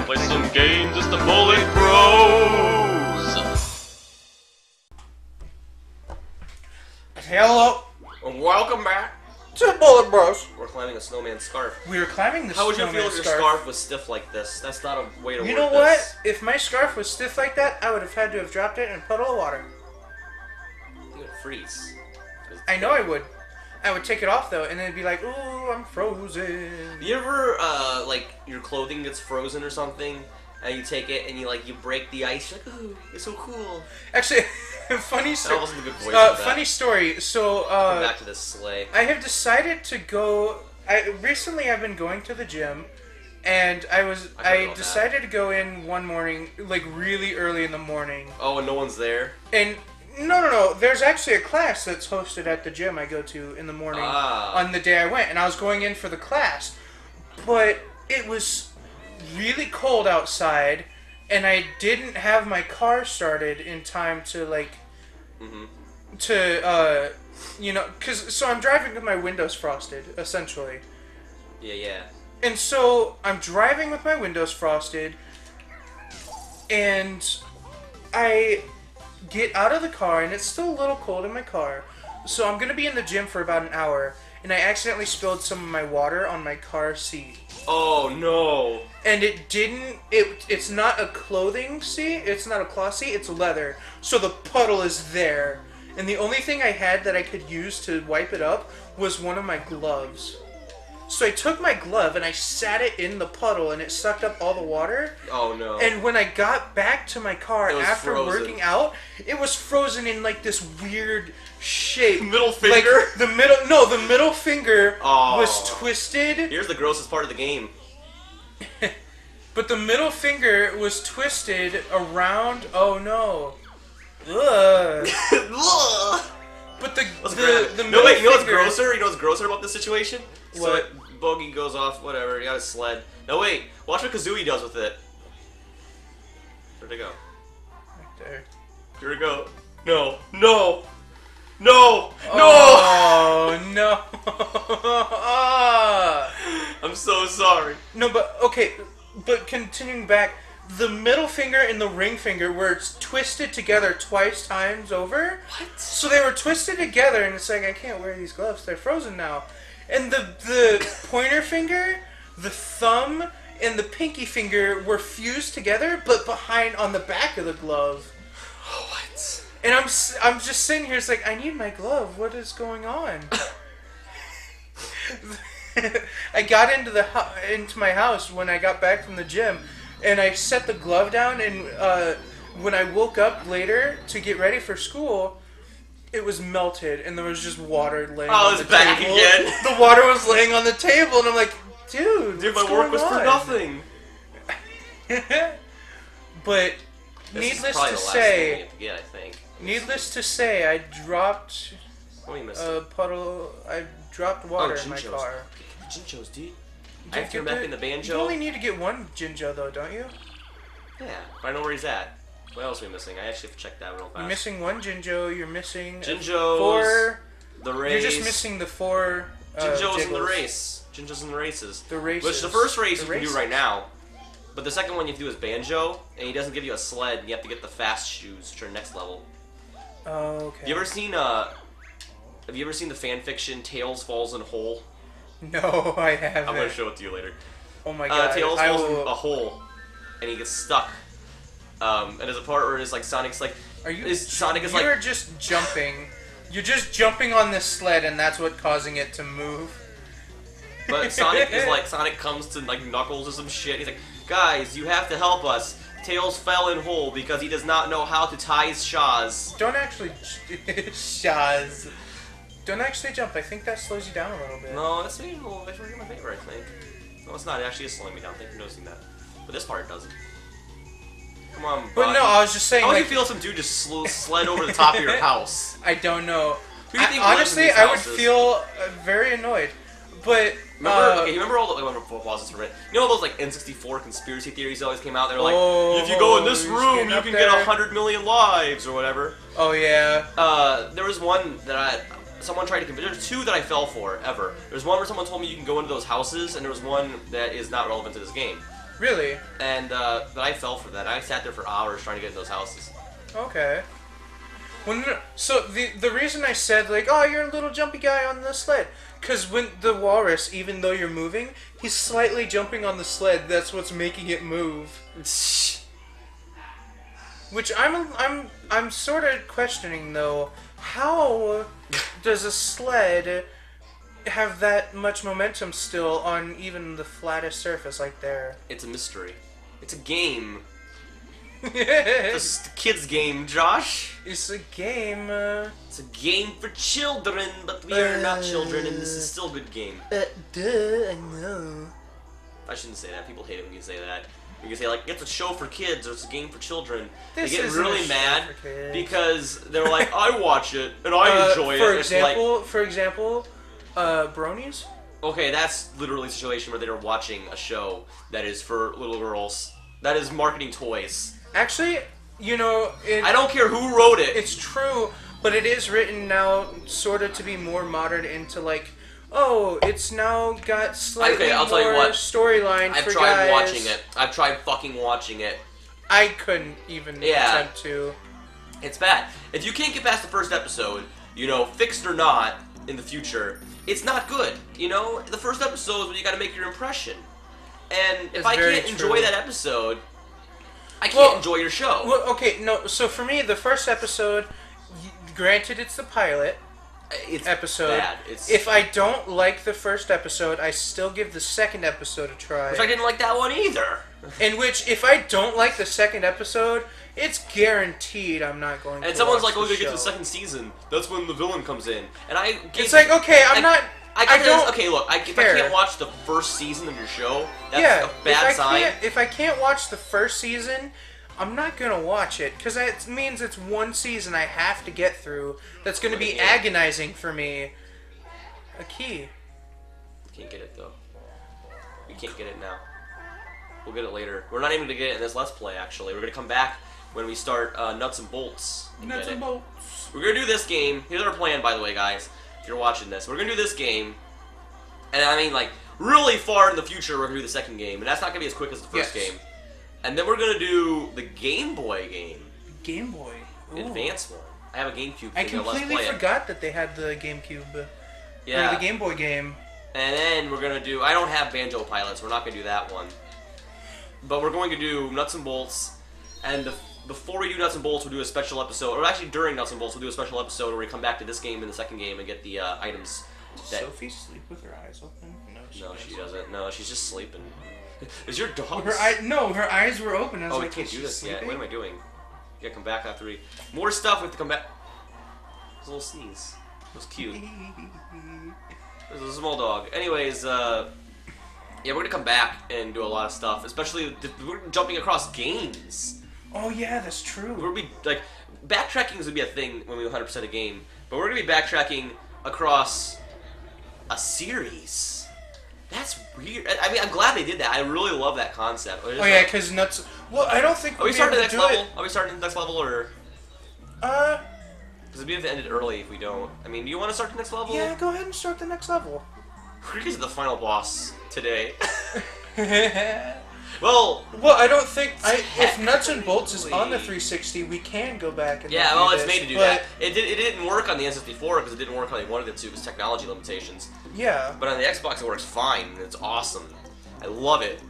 Play some games, it's the Bullet Bros! Hello, Welcome back! to Bullet Bros. We're climbing a snowman scarf. We were climbing the How would you snowman feel if your scarf was stiff like this? That's not a way to word this. You know what? If my scarf was stiff like that, I would have had to have dropped it in a puddle of water. You would freeze. I know I would. I would take it off though, and then it'd be like, ooh, I'm frozen. You ever, like, your clothing gets frozen or something, and you take it and you break the ice, you're like, ooh, it's so cool. Actually, funny story. That wasn't a good voice for that. Funny story. So, Come back to this sleigh. I have decided to go. Recently I've been going to the gym, and I decided to go in one morning, like really early in the morning. Oh, and no one's there? And no. There's actually a class that's hosted at the gym I go to in the morning on the day I went, and I was going in for the class, but it was really cold outside, and I didn't have my car started in time to so I'm driving with my windows frosted, essentially. Yeah. And so I'm driving with my windows frosted, and I get out of the car, and it's still a little cold in my car. So I'm going to be in the gym for about an hour, and I accidentally spilled some of my water on my car seat. Oh, no. And it's not a clothing seat, it's not a cloth seat, it's leather. So the puddle is there. And the only thing I had that I could use to wipe it up was one of my gloves. So I took my glove and I sat it in the puddle, and it sucked up all the water. Oh no. And when I got back to my car after frozen. working out, it was frozen in like this weird shape. Middle finger? Like the middle finger was twisted. Here's the grossest part of the game. But the middle finger was twisted around. Oh no. Ugh. But the middle No, wait, you know what's finger- grosser? You know what's grosser about this situation? What? So Bogey goes off, whatever, he got his sled. No, wait, watch what Kazooie does with it. Where'd it go? Right there. Here we go. No. Oh no. I'm so sorry. No, but okay, but continuing back, the middle finger and the ring finger were twisted together twice times over. What? So they were twisted together, and it's like, I can't wear these gloves, they're frozen now. And the pointer finger, the thumb, and the pinky finger were fused together, but behind on the back of the glove. What? And I'm just sitting here, it's like, I need my glove, what is going on? I got into my house when I got back from the gym, and I set the glove down, and when I woke up later to get ready for school, it was melted, and there was just water laying on the table. Oh, it's back again. The water was laying on the table, and I'm like, dude, my work was for nothing. But needless to say, I think. Needless to say, I dropped What are you missing? a puddle. I dropped water in my Jinjos. car. Jinjos, dude. I have to remember in the banjo. You only need to get one Jinjo, though, don't you? Yeah, but I know where he's at. What else are we missing? I actually have to check that real fast. You're missing one Jinjo. You're missing Jinjos, 4. the race. You're just missing the 4. Jinjos in the jiggles. race. Jinjos in the races. The races. Which the first race The you can do races. right now. But the second one you have to do is Banjo, and he doesn't give you a sled, and you have to get the fast shoes, which are next level. Oh, okay. Have you ever seen the fan fiction Tails Falls in a Hole? No, I haven't. I'm gonna show it to you later. Oh my god. Tails falls in a hole, and he gets stuck. And there's a part where it's like Sonic's like, You're just jumping. You're just jumping on this sled, and that's what causing it to move. But Sonic comes to like Knuckles or some shit. He's like, guys, you have to help us. Tails fell in hole because he does not know how to tie his shaws. Don't actually Shaz. Don't actually jump. I think that slows you down a little bit. No, that's my favorite, I think. No, it's not. It actually is slowing me down. Thank you for noticing that. But this part doesn't. Come on, But no, I was just saying. How would like, you feel if some dude just sled over the top of your house? I don't know. Who do you think lives in Honestly, these I would houses? feel very annoyed. But remember all the for it. You know all those like N64 conspiracy theories that always came out? They're like, if you go in this room, you can get 100 million lives or whatever. Oh yeah. There was one that someone tried to convince. There's two that I fell for ever. There's one where someone told me you can go into those houses, and there was one that is not relevant to this game. Really? And but I fell for that. I sat there for hours trying to get in those houses. Okay. Well, no, so the reason I said like, oh, you're a little jumpy guy on the sled, because when the walrus, even though you're moving, he's slightly jumping on the sled. That's what's making it move. Which I'm sort of questioning though. How does a sled have that much momentum still on even the flattest surface like there? It's a mystery. It's a game. It's a kid's game, Josh. It's a game. It's a game for children, but we are not children, and this is still a good game. Duh, I know. I shouldn't say that. People hate it when you say that. You can say, like, it's a show for kids, or it's a game for children. This they get isn't really a show mad for kids. because they're like, I watch it, and I enjoy for it. Example, It's for example, bronies? like, okay, that's literally a situation where they're watching a show that is for little girls. That is marketing toys. Actually, you know, I don't care who wrote it. it's true, but it is written now sort of to be more modern into like, oh, it's now got slightly I'll tell you more what. storyline I've for tried guys. watching it. I've tried fucking watching it. I couldn't even attempt to. It's bad. If you can't get past the first episode, you know, fixed or not, in the future, it's not good. You know, the first episode is when you got to make your impression. And if It's I very can't enjoy true. that episode, I can't enjoy your show. Well, okay, no. So for me, the first episode, granted, it's the pilot It's episode. bad. If I don't like the first episode, I still give the second episode a try. Which I didn't like that one either. In which, if I don't like the second episode, it's guaranteed I'm not going to. And someone's watch like, "Oh, the they get to show. the second season. That's when the villain comes in." And I, It's like, okay, I don't. Okay, look, if I care. can't watch the first season of your show, that's Yeah, a bad sign. If I can't watch the first season, I'm not gonna watch it because it means it's one season I have to get through. That's gonna be agonizing for me. A key. Can't get it though. We can't get it now. We'll get it later. We're not even gonna get it in this Let's Play. Actually, we're gonna come back when we start Nuts and Bolts. Nuts and bolts. We're gonna do this game. Here's our plan, by the way, guys. If you're watching this, we're gonna do this game, and I mean, like, really far in the future, we're gonna do the second game, and that's not gonna be as quick as the first game. And then we're gonna do the Game Boy game. Game Boy. Ooh. Advanced one. I have a GameCube. I Thing, Let's completely Play it. forgot that they had the GameCube. Yeah. Or the Game Boy game. And then we're gonna do. I don't have Banjo Pilots. We're not gonna do that one. But we're going to do Nuts and Bolts, and before we do Nuts and Bolts, we'll do a special episode. Or actually, during Nuts and Bolts, we'll do a special episode where we come back to this game and the second game and get the items. That... Sophie sleep with her eyes open? No, she doesn't. No, she's just sleeping. Is your dog? Her eyes were open. I was Oh, like, we can't is do she this yet. sleeping? What am I doing? You gotta come back after we... More stuff, we have to come back. There's a little sneeze. It was cute. There's a small dog. Anyways, yeah, we're gonna come back and do a lot of stuff. Especially, we're jumping across games. Oh yeah, that's true. We're gonna be, like, backtracking is gonna be a thing when we 100% a game. But we're gonna be backtracking across a series. That's weird. I mean, I'm glad they did that. I really love that concept. Oh yeah, because Nuts... Well, I don't think Are we starting the next level? Are we starting the next level, or...? Because it'd be if it ended early if we don't. I mean, do you want to start the next level? Yeah, go ahead and start the next level. We're gonna get to the final boss today. Well, I don't think... if Nuts and Bolts is on the 360, we can go back and yeah, do well, this, it's made to do but, that. It didn't work on the N64 because it didn't work how they wanted it to because technology limitations. Yeah. But on the Xbox it works fine, and it's awesome. I love it.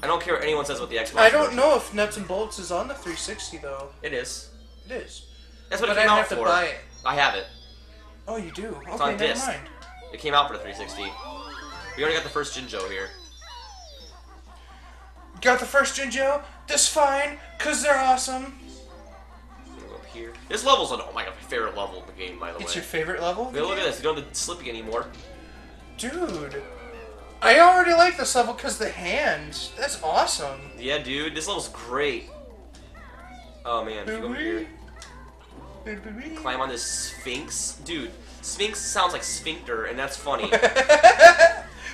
I don't care what anyone says about the Xbox I don't version. know if Nuts and Bolts is on the 360, though. It is. It is. That's what But it came I out have for. to buy it. I have it. Oh, you do? It's Okay, on never disc. mind. It came out for the 360. We already got the first Jinjo here. Got the first Jinjo? That's fine, because they're awesome. We'll go up here. This level's oh my god, my favorite level in the game, by the way. It's your favorite level? Hey, look at this. You don't have the Slippy anymore. Dude. I already like this level because the hands. That's awesome. Yeah, dude. This level's great. Oh, man. If you go over here. Climb on this Sphinx. Dude, Sphinx sounds like sphincter, and that's funny.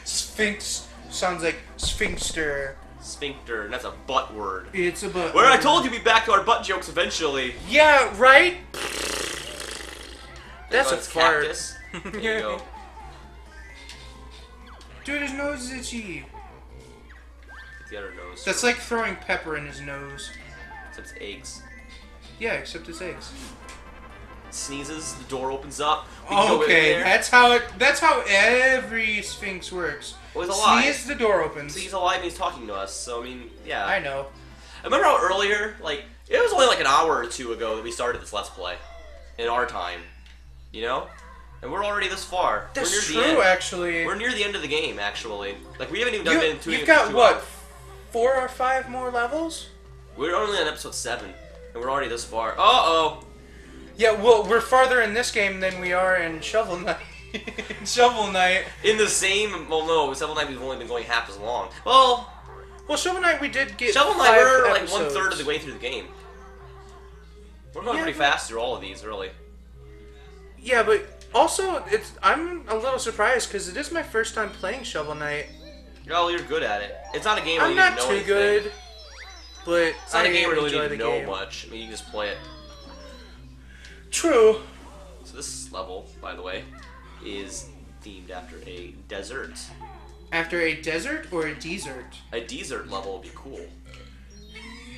Sphinx sounds like sphinxter. Sphincter, and that's a butt word. It's a butt. Well, I told you we'd be back to our butt jokes eventually. Yeah, right? That's a It's fart. cactus. There you go. Dude, his nose is itchy. the other nose. That's like throwing pepper in his nose. Except it's eggs. Yeah, except it's eggs. Sneezes, the door opens up. We can go in Okay, there. that's how every Sphinx works. Well, he's alive. Sneeze, the door opens. So he's alive and he's talking to us, so I mean, yeah. I know. I remember how earlier, like, it was only like an hour or two ago that we started this Let's Play. In our time. You know? And we're already this far. That's we're near true, the end. actually. We're near the end of the game, actually. Like, we haven't even done it in You've got, 2 what, hours. 4 or 5 more levels? We're only on episode 7, and we're already this far. Uh-oh! Yeah, well, we're farther in this game than we are in Shovel Knight. Shovel Knight. In the same... Well, no, Shovel Knight we've only been going half as long. Well, Shovel Knight we did get Shovel Knight, 5 we're like episodes. 1/3 of the way through the game. We're going pretty but- fast through all of these, really. Yeah, but also, I'm a little surprised because it is my first time playing Shovel Knight. Oh, you're good at it. It's not a game where I'm you not need to know too anything. good, but It's not a game where you enjoy really need the to know game. much. I mean, you can just play it. True. So this level, by the way, is themed after a desert. After a desert or a desert? A desert level would be cool.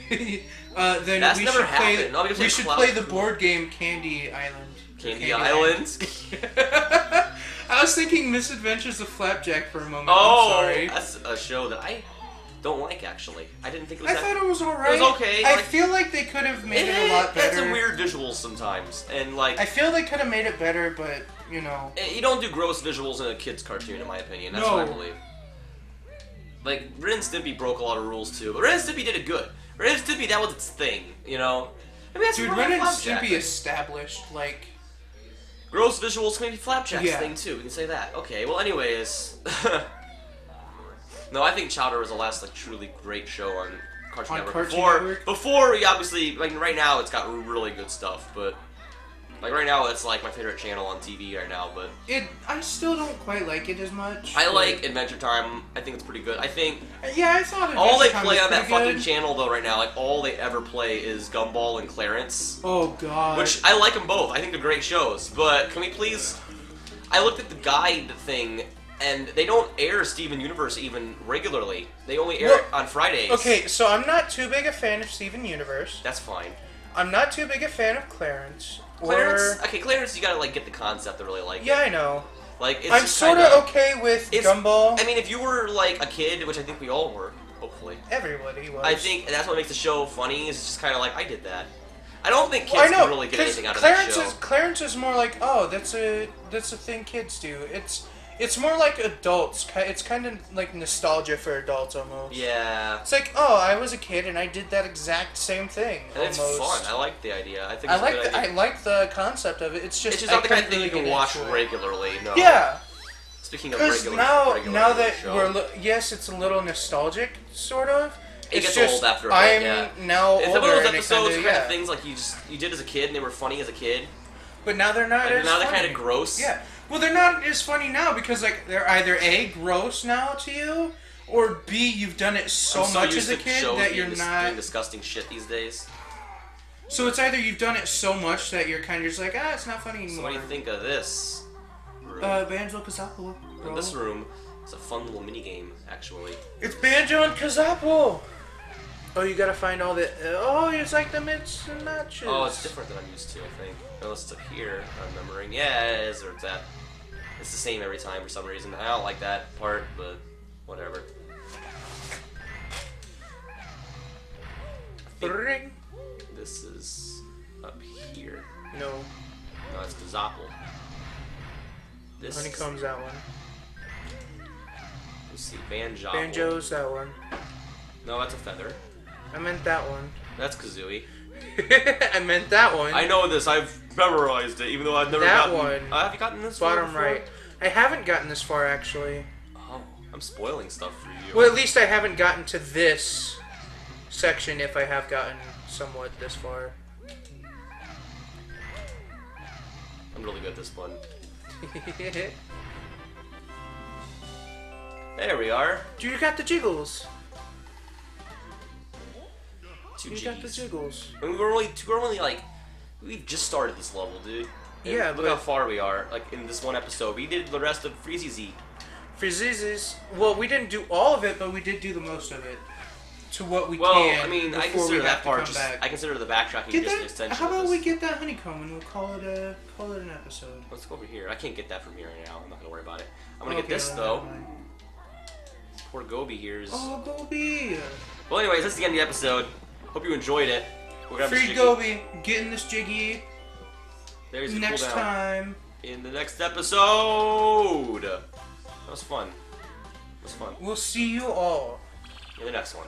Then That's we never should play. happened. No, we we should Cloud play the Cool. board game Candy Island. Candy Island? I was thinking Misadventures of Flapjack for a moment. Oh, I'm sorry. that's a show that I don't like, actually. I didn't think it was I that... thought it was alright. It was okay, I like- feel like they could have made it a lot It better. had some weird visuals sometimes, and like... I feel they could have made it better, but, you know. You don't do gross visuals in a kid's cartoon, in my opinion. That's what I No. believe. Like, Ren and Stimpy broke a lot of rules, too. But Ren and Stimpy did it good. Ren and Stimpy, that was its thing, you know? I mean, that's Dude, more Ren like and Flapjack. Stimpy established, like... Gross visuals can be Flapjack's Yeah. thing, too. We can say that. Okay, well, anyways... No, I think Chowder was the last, like, truly great show on Cartoon On Network. Cartoon Network? Before we obviously... Like, right now, it's got really good stuff, but... Like, right now, it's, like, my favorite channel on TV right now, but... I still don't quite like it as much. I but- like Adventure Time. I think it's pretty good. I think... Yeah, I thought All they Adventure Time play was on that pretty fucking good. channel, though, right now, like, all they ever play is Gumball and Clarence. Oh, God. Which, I like them both. I think they're great shows. But, can we please... I looked at the guide thing, and they don't air Steven Universe even regularly. They only air it on Fridays. Okay, so I'm not too big a fan of Steven Universe. That's fine. I'm not too big a fan of Clarence. Clarence... Okay, Clarence, you gotta, like, get the concept to really like Yeah, it. I know. Like, it's I'm just sort kinda- of okay with it's- Gumball. I mean, if you were, like, a kid, which I think we all were, hopefully... Everybody was. I think that's what makes the show funny, is just kind of like, I did that. I don't think kids Well, I know, can really get 'cause anything out of Clarence that show. Clarence is more like, oh, that's a thing kids do. It's more like adults. It's kind of like nostalgia for adults almost. Yeah. It's like, oh, I was a kid and I did that exact same thing. And it's almost. fun. I like the idea. I think I it's a like good idea. I like the concept of it. It's just It's just not the kind of thing you couldn't can really watch get into it. regularly. No. Yeah, Speaking of because regular, now that show, we're yes, it's a little nostalgic, sort of. it It's gets just old after a bit. I'm Yeah. now It's older one of those and it episodes, kinda, kind yeah. of things like you did as a kid and they were funny as a kid. But now they're not. And as now they're funny. kind of gross. Yeah. Well, they're not as funny now because like they're either A, gross now to you, or B, you've done it so I'm so much used as a to kid shows that being you're doing not. disgusting shit these days. So it's either you've done it so much that you're kind of just like, it's not funny anymore. So what do you think of this room? Banjo-Kazooie, In bro. this room, it's a fun little mini game, actually. It's Banjo and Kazooie. Oh, you gotta find all the. Oh, it's like the mitts and matches. Oh, it's different than I'm used to, I think. Unless it's up here, I'm remembering. Yeah, it is, or it's that. It's the same every time for some reason. I don't like that part, but whatever. I think Ring. this is up here. No, No, it's Kazooie. This Honeycomb's that one. Let's see, Banjo. Banjo's that one. No, that's a feather. I meant that one. That's Kazooie. I meant that one. I know this. I've memorized it, even though I've never That gotten. one. Have you gotten this far Bottom before? right. I haven't gotten this far actually. Oh, I'm spoiling stuff for you. Well, at least I haven't gotten to this section if I have gotten somewhat this far. I'm really good at this one. There we are. Dude, you got the jiggles. Two You got the Gs. jiggles. And we're only like, we've just started this level, dude. And Yeah, look but- how far we are. Like in this one episode, we did the rest of Freezy Z. For Ziz's, well, we didn't do all of it, but we did do the most of it. to what we Well, can. I mean, I before consider we that have to part come just. back. I consider the backtracking Get just an that? extension. How of about this. we get that honeycomb and we'll call it an episode. Let's go over here. I can't get that from here right now. I'm not gonna worry about it. I'm gonna Okay, get this well, though. never mind. Poor Gobi here is. Oh, Gobi! Well, anyways, that's the end of the episode. Hope you enjoyed it. We're gonna have Free this Gobi, getting this jiggy There's the next cooldown. time. In the next episode. That was fun. It was fun. We'll see you all In the next one.